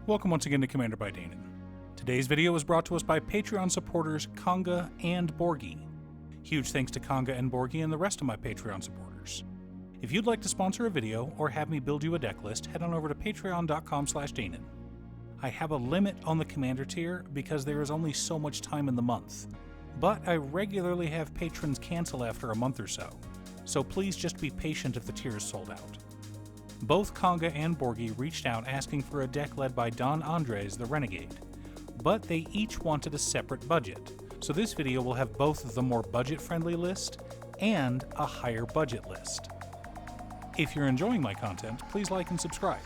Welcome once again to Commander by Danon. Today's video is brought to us by Patreon supporters Conga and Borgie. Huge thanks to Conga and Borgie and the rest of my Patreon supporters. If you'd like to sponsor a video or have me build you a deck list, head on over to patreon.com/Danon. I have a limit on the Commander tier because there is only so much time in the month, but I regularly have patrons cancel after a month or so please just be patient if the tier is sold out. Both Conga and Borgie reached out asking for a deck led by Don Andres, the Renegade, but they each wanted a separate budget, so this video will have both the more budget-friendly list and a higher budget list. If you're enjoying my content, please like and subscribe.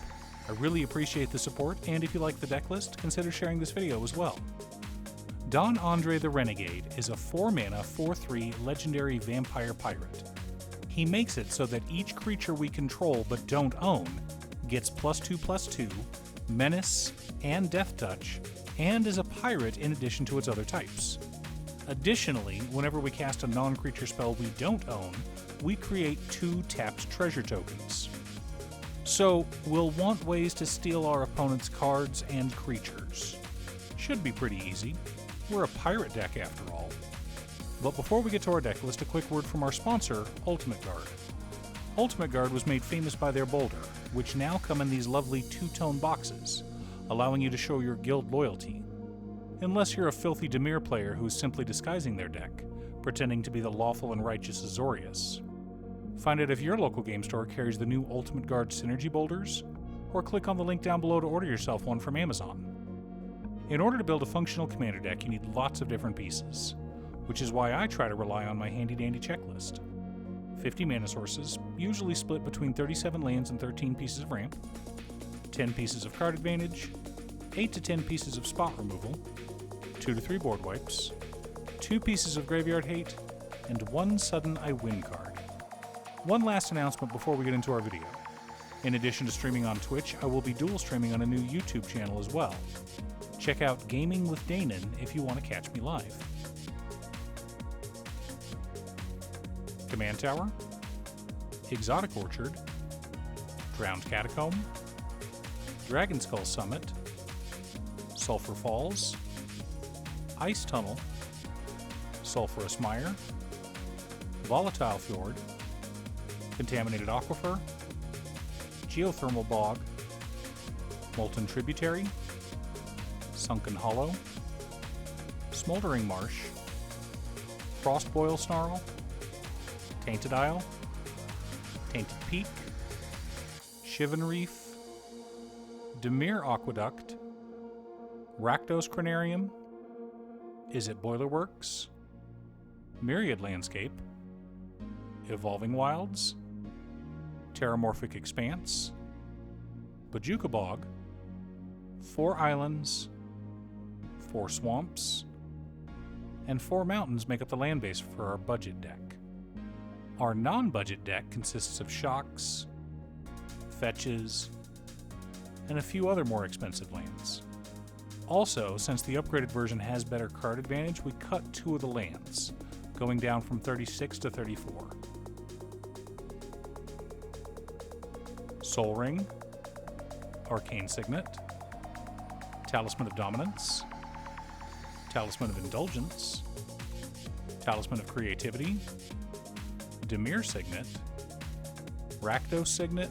I really appreciate the support, and if you like the deck list, consider sharing this video as well. Don Andre the Renegade is a 4-mana, 4/3 legendary vampire pirate. He makes it so that each creature we control but don't own gets +2/+2, menace, and death touch, and is a pirate in addition to its other types. Additionally, whenever we cast a non-creature spell we don't own, we create 2 tapped treasure tokens. So, we'll want ways to steal our opponent's cards and creatures. Should be pretty easy. We're a pirate deck after all. But before we get to our deck list, a quick word from our sponsor, Ultimate Guard. Ultimate Guard was made famous by their Boulder, which now come in these lovely 2-tone boxes, allowing you to show your guild loyalty. Unless you're a filthy Dimir player who's simply disguising their deck, pretending to be the lawful and righteous Azorius. Find out if your local game store carries the new Ultimate Guard Synergy Boulders, or click on the link down below to order yourself one from Amazon. In order to build a functional commander deck, you need lots of different pieces, which is why I try to rely on my handy-dandy checklist. 50 mana sources, usually split between 37 lands and 13 pieces of ramp, 10 pieces of card advantage, 8 to 10 pieces of spot removal, 2 to 3 board wipes, 2 pieces of graveyard hate, and 1 sudden I win card. One last announcement before we get into our video. In addition to streaming on Twitch, I will be dual streaming on a new YouTube channel as well. Check out Gaming with Danon if you want to catch me live. Command Tower, Exotic Orchard, Drowned Catacomb, Dragon Skull Summit, Sulphur Falls, Ice Tunnel, Sulphurous Mire, Volatile Fjord, Contaminated Aquifer, Geothermal Bog, Molten Tributary, Sunken Hollow, Smoldering Marsh, Frostboil Snarl, Tainted Isle, Tainted Peak, Shivan Reef, Dimir Aqueduct, Rakdos Cranarium, Is It Boilerworks, Myriad Landscape, Evolving Wilds, Terramorphic Expanse, Bajuka Bog, 4 islands, 4 swamps, and 4 mountains make up the land base for our budget deck. Our non-budget deck consists of shocks, fetches, and a few other more expensive lands. Also, since the upgraded version has better card advantage, we cut 2 of the lands, going down from 36 to 34. Sol Ring, Arcane Signet, Talisman of Dominance, Talisman of Indulgence, Talisman of Creativity, Dimir Signet, Rakdos Signet,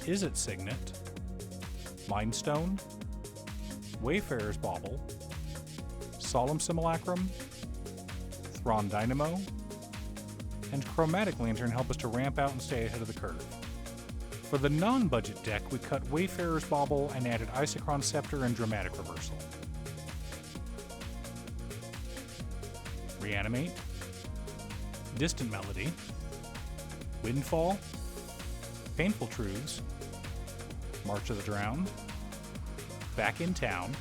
Is It Signet, Mindstone, Wayfarer's Bauble, Solemn Simulacrum, Thrawn Dynamo, and Chromatic Lantern help us to ramp out and stay ahead of the curve. For the non-budget deck, we cut Wayfarer's Bauble and added Isochron Scepter and Dramatic Reversal. Reanimate, Distant Melody, Windfall, Painful Truths, March of the Drowned, Back in Town,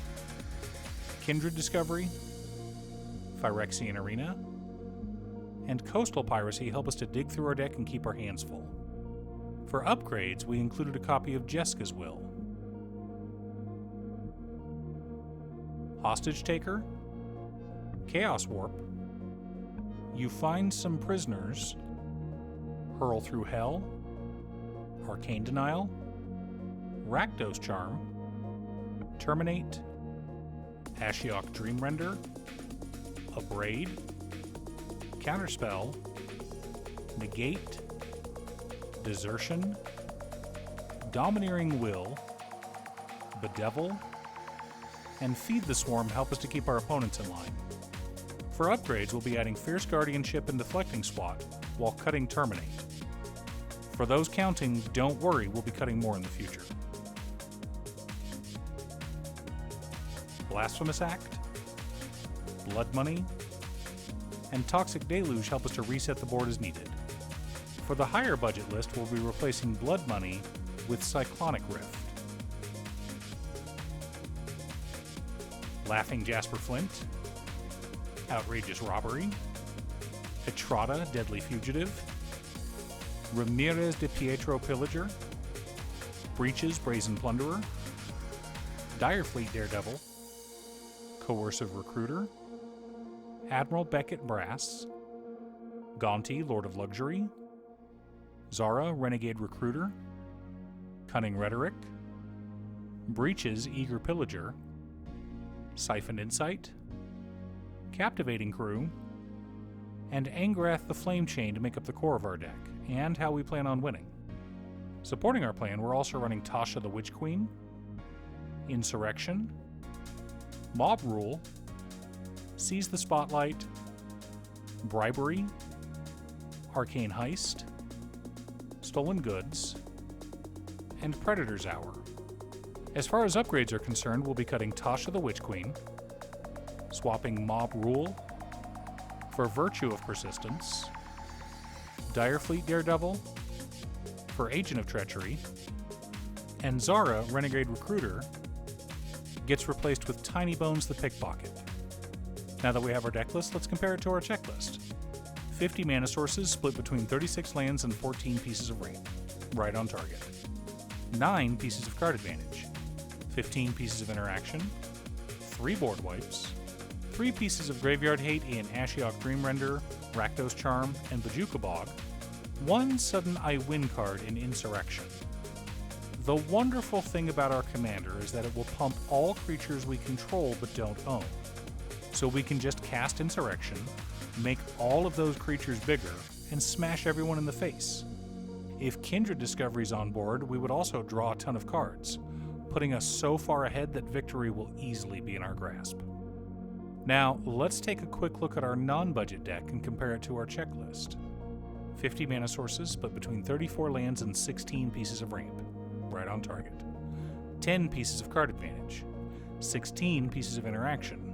Kindred Discovery, Phyrexian Arena, and Coastal Piracy help us to dig through our deck and keep our hands full. For upgrades, we included a copy of Jeska's Will. Hostage Taker, Chaos Warp, You Find Some Prisoners, Hurl Through Hell, Arcane Denial, Rakdos Charm, Terminate, Ashiok Dreamrender, Abrade, Counterspell, Negate, Desertion, Domineering Will, Bedevil, and Feed the Swarm to help us to keep our opponents in line. For upgrades, we'll be adding Fierce Guardianship and Deflecting Swat, while cutting Terminate. For those counting, don't worry, we'll be cutting more in the future. Blasphemous Act, Blood Money, and Toxic Deluge help us to reset the board as needed. For the higher budget list, we'll be replacing Blood Money with Cyclonic Rift. Laughing Jasper Flint, Outrageous Robbery, Etrata Deadly Fugitive, Ramirez de Pietro Pillager, Breaches Brazen Plunderer, Direfleet Daredevil, Coercive Recruiter, Admiral Beckett Brass, Gaunty Lord of Luxury, Zara Renegade Recruiter, Cunning Rhetoric, Breaches Eager Pillager, Siphoned Insight, Captivating Crew, and Angrath the Flame Chain to make up the core of our deck, and how we plan on winning. Supporting our plan, we're also running Tasha the Witch Queen, Insurrection, Mob Rule, Seize the Spotlight, Bribery, Arcane Heist, Stolen Goods, and Predator's Hour. As far as upgrades are concerned, we'll be cutting Tasha the Witch Queen, swapping Mob Rule for Virtue of Persistence, Direfleet Daredevil for Agent of Treachery, and Zara Renegade Recruiter gets replaced with Tiny Bones the Pickpocket. Now that we have our deck list, let's compare it to our checklist. 50 mana sources split between 36 lands and 14 pieces of rain. Right on target. 9 pieces of card advantage. 15 pieces of interaction. 3 board wipes. 3 pieces of graveyard hate in Ashiok Dreamrender, Rakdos Charm, and Bojuka Bog. 1 sudden I win card in Insurrection. The wonderful thing about our commander is that it will pump all creatures we control but don't own. So we can just cast Insurrection, make all of those creatures bigger, and smash everyone in the face. If Kindred Discovery's on board, we would also draw a ton of cards, putting us so far ahead that victory will easily be in our grasp. Now, let's take a quick look at our non-budget deck and compare it to our checklist. 50 mana sources split between 34 lands and 16 pieces of ramp. Right on target. 10 pieces of card advantage. 16 pieces of interaction.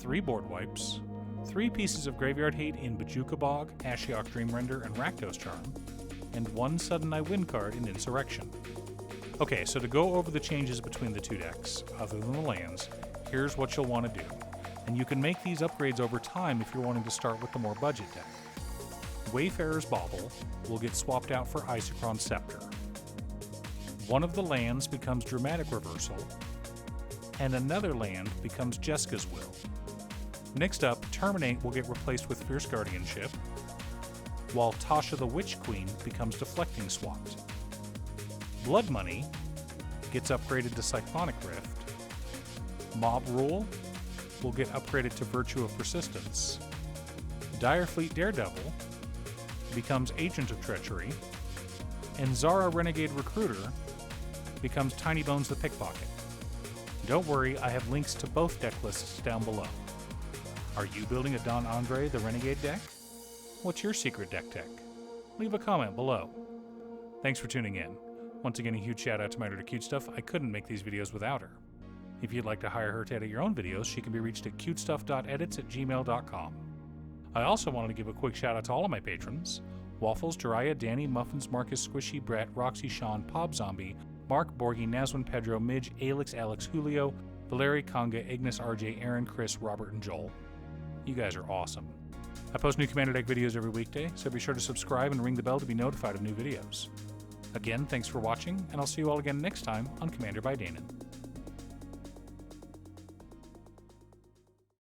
3 board wipes. 3 pieces of graveyard hate in Bojuka Bog, Ashiok Dreamrender, and Rakdos Charm. And 1 sudden I win card in Insurrection. Okay, so to go over the changes between the two decks, other than the lands, here's what you'll want to do. And you can make these upgrades over time if you're wanting to start with the more budget deck. Wayfarer's Bauble will get swapped out for Isochron Scepter. One of the lands becomes Dramatic Reversal, and another land becomes Jeska's Will. Next up, Terminate will get replaced with Fierce Guardianship, while Tasha the Witch Queen becomes Deflecting Swat. Blood Money gets upgraded to Cyclonic Rift. Mob Rule will get upgraded to Virtue of Persistence. Direfleet Daredevil becomes Agent of Treachery, and Zara Renegade Recruiter becomes Tiny Bones the Pickpocket. Don't worry, I have links to both deck lists down below. Are you building a Don Andre the Renegade deck? What's your secret deck tech? Leave a comment below. Thanks for tuning in. Once again, a huge shout out to my editor Cutestuff. I couldn't make these videos without her. If you'd like to hire her to edit your own videos, she can be reached at cutestuff.edits@gmail.com. I also wanted to give a quick shout out to all of my patrons: Waffles, Jiraiya, Danny, Muffins, Marcus, Squishy, Brett, Roxy, Sean, Pob Zombie, Mark, Borgie, Nazwin, Pedro, Midge, Alex, Julio, Valeri, Conga, Ignis, RJ, Aaron, Chris, Robert, and Joel. You guys are awesome. I post new Commander Deck videos every weekday, so be sure to subscribe and ring the bell to be notified of new videos. Again, thanks for watching, and I'll see you all again next time on Commander by Danon.